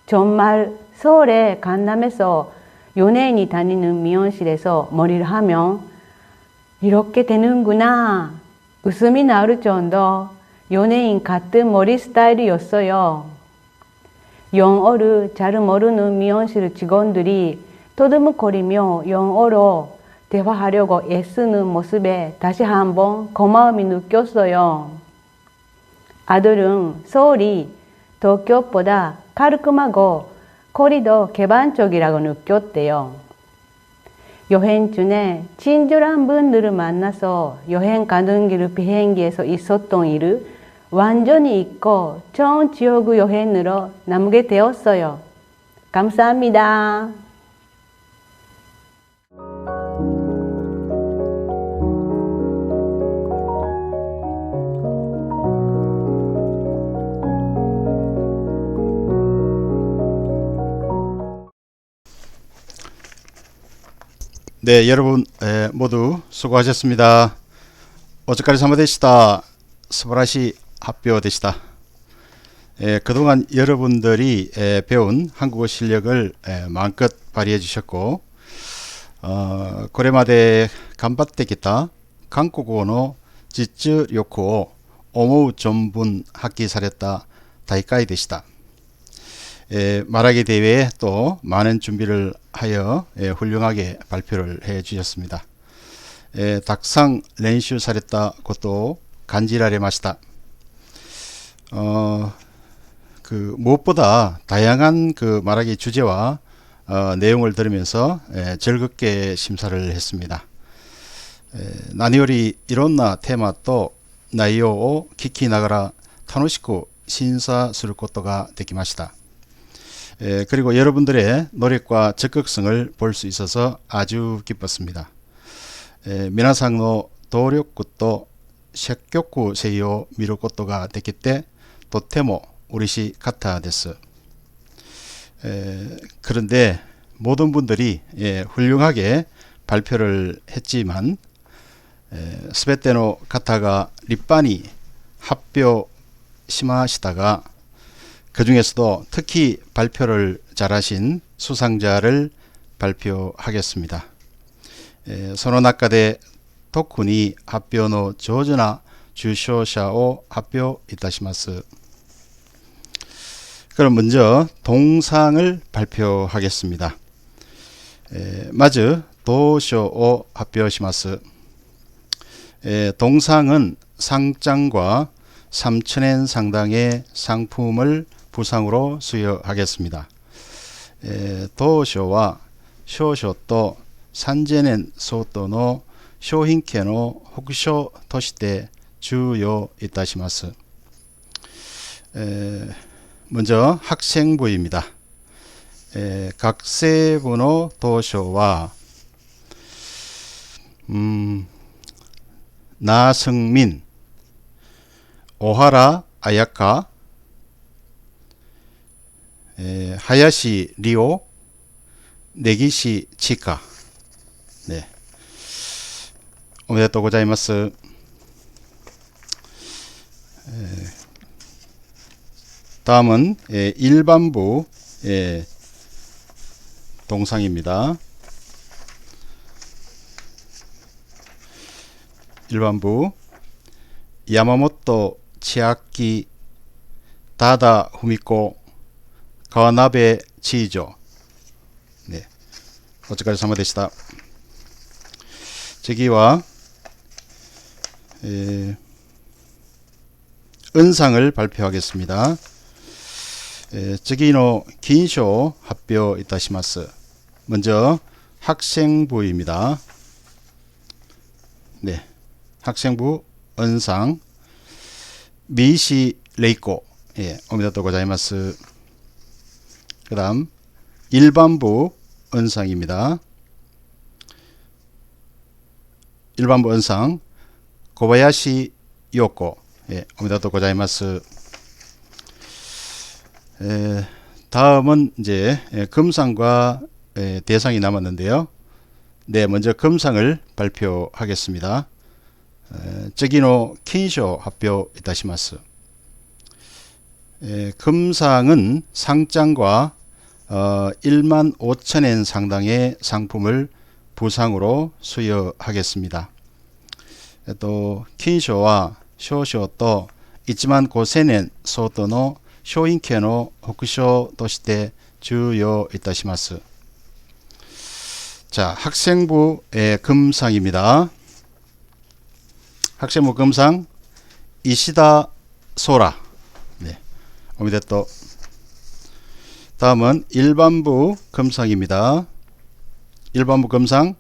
정말 서울에 강남에서 연예인이 다니는 미용실에서 머리를 하면 이렇게 되는구나. 웃음이 나올 정도 연예인 같은 머리 스타일이었어요. 영어를 잘 모르는 미용실 직원들이 떠들썩거리며 영어로 대화하려고 애쓰는 모습에 다시 한번 고마움이 느꼈어요. 아들은 서울이 도쿄보다 깔끔하고 거리도 개방적이라고 느꼈대요. 여행 중에 친절한 분들을 만나서 여행 가는 길 비행기에서 있었던 일을 완전히 잊고 좋은 지역 여행으로 남게 되었어요. 감사합니다. 네, 여러분 모두 수고하셨습니다. 오츠카레 사마 데시타. 스바라시 합표 되시다. 그동안 여러분들이 배운 한국어 실력을 마음껏 발휘해 주셨고, これまで頑張ってきた韓国語の実力を思う存分発揮された大会でした。말하기 대회에 또 많은 준비를 하여 훌륭하게 발표를 해 주셨습니다. 탁상練習されたことを感じられました。무엇보다 다양한 말하기 주제와 내용을 들으면서 즐겁게 심사를 했습니다. 何よりいろんなテーマと内容を聞きながら楽しく審査することができました。 그리고 여러분들의 노력과 적극성을 볼 수 있어서 아주 기뻤습니다. 皆さんの努力と積極性を見ることができてとっても嬉しかったです。 그런데 모든 분들이 훌륭하게 발표를 했지만 全ての方が立派に発表しましたが 그 중에서도 특히 발표를 잘하신 수상자를 발표하겠습니다. その中で特に発表の上手な受賞者を発表いたします. 그럼 먼저 동상을 발표하겠습니다. 먼저 도賞を発表します. 동상은 상장과 3,000엔 상당의 상품을 부상으로 수여하겠습니다. 도賞は賞書と3000円相当の商品券の報奨として授与いたします. 먼저 학생부입니다. 학생부의 도賞は 나승민, 오하라 아야카, 하야시 리오, 내기시 치카. 네. 오메데토 고자이마스. 다음은 일반부 동상입니다. 일반부 야마모토 치아키 다다 후미코 가와나베 치이조. 네. 오츠카레 사마 데시타. 저기와 은상을 발표하겠습니다. 저기의 긴쇼発表 いたします. 먼저 학생부입니다. 네. 학생부 은상 미시 레이코. 예, 오미다토 고자이마스. 그다음 일반부 은상입니다. 일반부 은상 고바야시 요코. 예, 오미다토 고자이마스. 다음은 이제 금상과 대상이 남았는데요. 네, 먼저 금상을 발표하겠습니다. 저기의 킨쇼発表 いたします. 금상은 상장과 15,000엔 상당의 상품을 부상으로 수여하겠습니다. 또 킨쇼와 쇼쇼 또 15,000엔相当の商品券の報奨として授与いたします. 자, 학생부 금상입니다. 학생부 금상 이시다 소라. 네, 오미데토. 다음은 일반부 금상입니다. 일반부 금상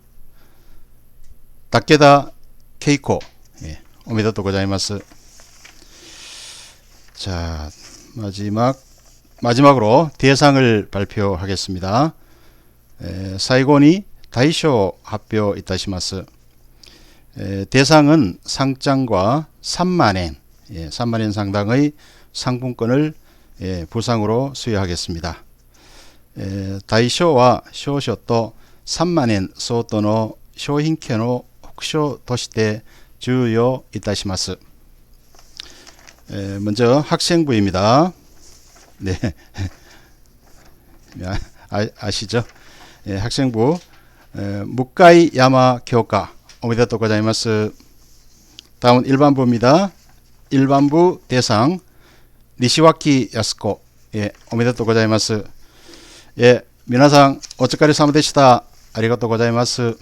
다케다 케이코. 예, 오미다또 고자이마스. 자, 마지막으로 대상을 발표하겠습니다. 사이고니 다이쇼発表 이타시마스. 대상은 상장과 3만엔, 3만엔 상당의 상품권을 부상으로 수여하겠습니다. 다이쇼와 쇼쇼 또 3만엔 소토의 商品券を副賞として授与いたします。 먼저 학생부입니다. 네, 아시죠? 학생부 무카이 야마 교과 오미데토 고자이마스. 다음은 일반부입니다. 일반부 대상 니시와키 야스코. 예, 오미데토 고자이마스. 예, 미나상 오츠카레사마 데시타. 아리가토 고자이마스.